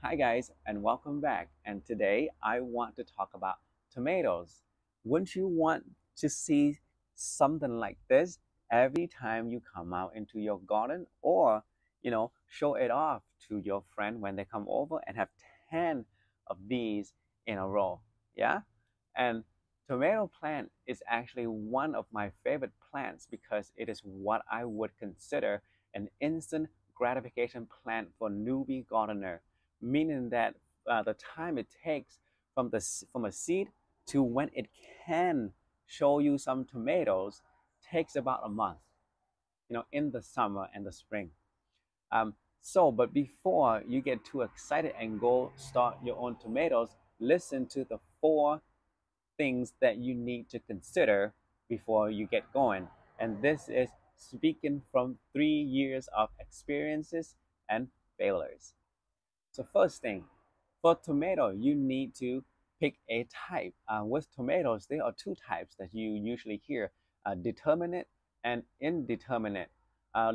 Hi guys and welcome back, and today I want to talk about tomatoes. Wouldn't you want to see something like this every time you come out into your garden, or show it off to your friend when they come over and have 10 of these in a row? Yeah. And tomato plant is actually one of my favorite plants because it is what I would consider an instant gratification plant for newbie gardener, meaning that the time it takes from a seed to when it can show you some tomatoes takes about a month, in the summer and the spring. But before you get too excited and go start your own tomatoes, listen to the four things that you need to consider before you get going. And this is speaking from 3 years of experiences and failures. So first thing, for tomato, you need to pick a type. With tomatoes, there are two types that you usually hear, determinate and indeterminate.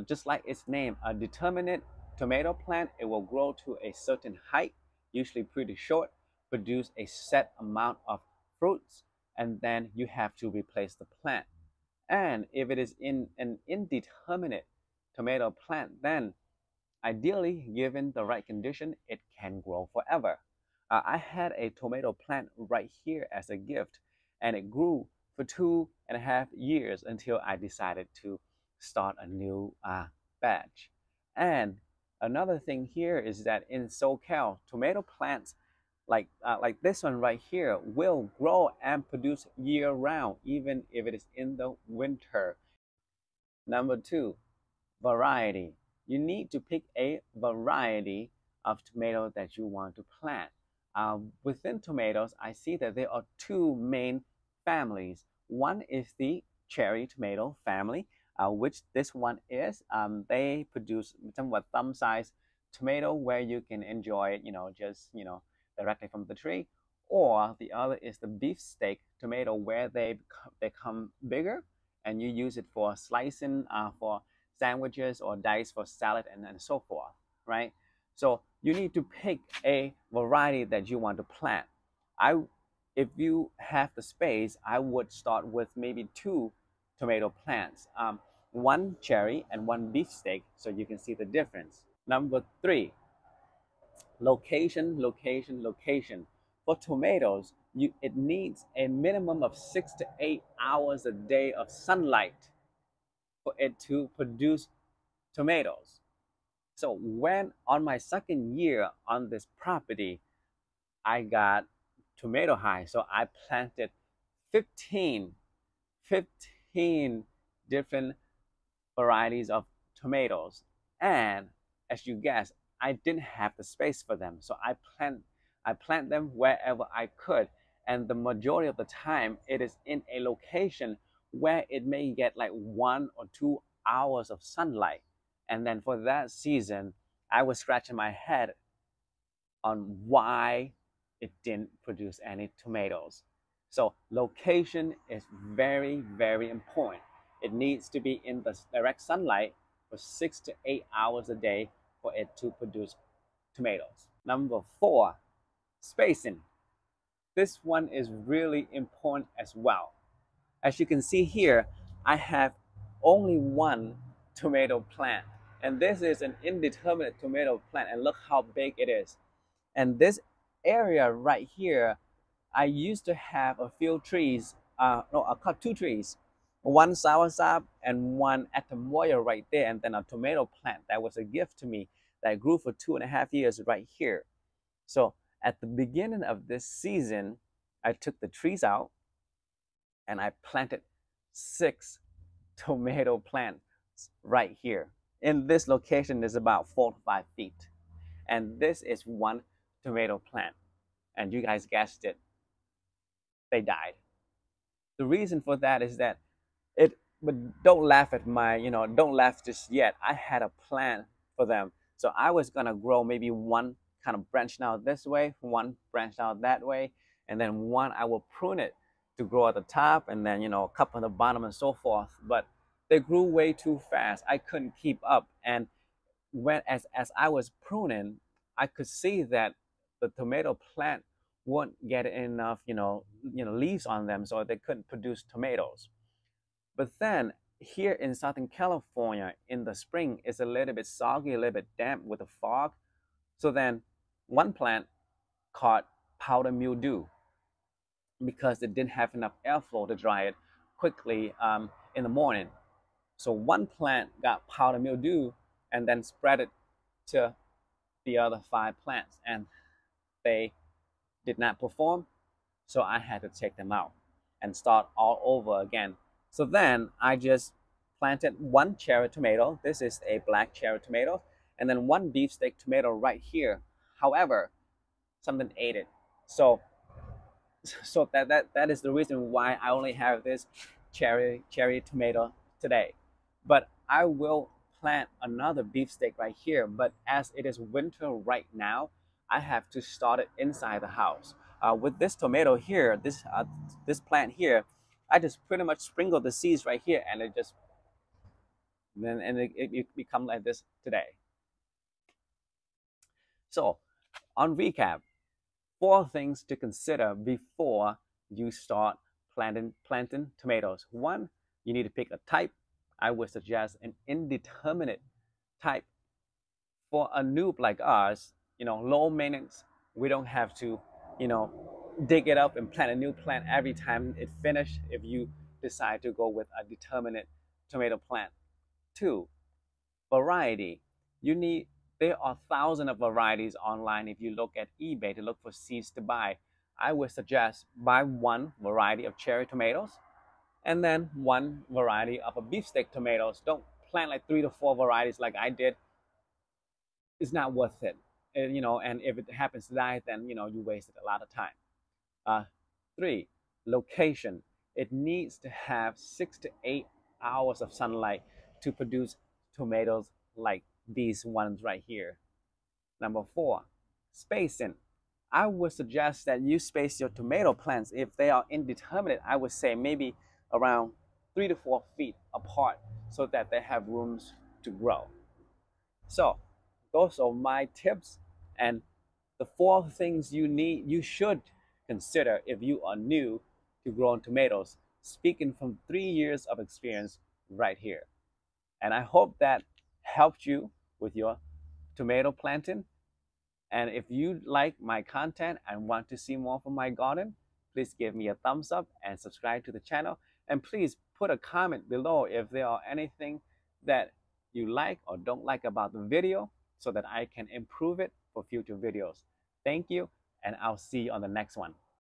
Just like its name, a determinate tomato plant, it will grow to a certain height, usually pretty short, produce a set amount of fruits, and then you have to replace the plant. And if it is in an indeterminate tomato plant, then ideally, given the right condition, it can grow forever. I had a tomato plant right here as a gift, and it grew for 2.5 years until I decided to start a new batch. And another thing here is that in SoCal, tomato plants like this one right here will grow and produce year round, even if it is in the winter. Number two, variety. You need to pick a variety of tomato that you want to plant. Within tomatoes, I see that there are two main families. One is the cherry tomato family, which this one is. They produce somewhat thumb-sized tomato where you can enjoy it, directly from the tree. Or the other is the beefsteak tomato, where they become bigger, and you use it for slicing, for sandwiches, or dice for salad, and so forth, right? So you need to pick a variety that you want to plant. If you have the space, I would start with maybe two tomato plants, one cherry and one beefsteak, so you can see the difference. Number three, location, location, location. For tomatoes, it needs a minimum of 6 to 8 hours a day of sunlight for it to produce tomatoes. So when on my second year on this property, I got tomato high. So I planted 15, 15 different varieties of tomatoes. And as you guess, I didn't have the space for them. So I plant them wherever I could. And the majority of the time, it is in a location where it may get like 1 or 2 hours of sunlight. And then for that season, I was scratching my head on why it didn't produce any tomatoes. So location is very, very important. It needs to be in the direct sunlight for 6 to 8 hours a day for it to produce tomatoes. Number four, spacing. This one is really important as well. As you can see here, I have only one tomato plant, and this is an indeterminate tomato plant, and look how big it is. And this area right here, I used to have a few trees, I cut two trees, one soursop and one atamoya right there, and then a tomato plant that was a gift to me that grew for 2.5 years right here. So at the beginning of this season, I took the trees out and I planted 6 tomato plants right here. In this location is about 4 to 5 feet. And this is one tomato plant. And you guys guessed it, they died. The reason for that is that but don't laugh at my, don't laugh just yet. I had a plan for them. So I was gonna grow maybe one kind of branch out this way, one branch out that way, and then one I will prune it to grow at the top, and then a couple at the bottom and so forth. But they grew way too fast. I couldn't keep up. And as I was pruning, I could see that the tomato plant won't get enough, leaves on them, so they couldn't produce tomatoes. But then here in Southern California in the spring, it's a little bit soggy, a little bit damp with the fog. So then one plant caught powder mildew because it didn't have enough airflow to dry it quickly in the morning. So one plant got powder mildew and then spread it to the other 5 plants, and they did not perform. So I had to take them out and start all over again. So then I just planted one cherry tomato. This is a black cherry tomato, and then one beefsteak tomato right here. However, something ate it. So that is the reason why I only have this cherry tomato today. But I will plant another beefsteak right here. But as it is winter right now, I have to start it inside the house. With this tomato here, this plant here, I just pretty much sprinkle the seeds right here, and it just then and it become like this today. So, on recap, 4 things to consider before you start planting tomatoes. One, you need to pick a type. I would suggest an indeterminate type. For a noob like us, low maintenance, we don't have to, dig it up and plant a new plant every time it finished if you decide to go with a determinate tomato plant. 2, variety. You need There are thousands of varieties online. If you look at eBay to look for seeds to buy, I would suggest buy one variety of cherry tomatoes and then one variety of a beefsteak tomatoes. Don't plant like 3 to 4 varieties like I did. It's not worth it. And if it happens to die, then you wasted a lot of time. 3, location. It needs to have 6 to 8 hours of sunlight to produce tomatoes like these ones right here. Number 4, spacing. I would suggest that you space your tomato plants. If they are indeterminate, I would say maybe around 3 to 4 feet apart so that they have rooms to grow. So those are my tips and the 4 things you should consider if you are new to growing tomatoes, speaking from 3 years of experience right here. And I hope that helped you with your tomato planting. And if you like my content and want to see more from my garden, please give me a thumbs up and subscribe to the channel. And please put a comment below if there are anything that you like or don't like about the video so that I can improve it for future videos. Thank you, and I'll see you on the next one.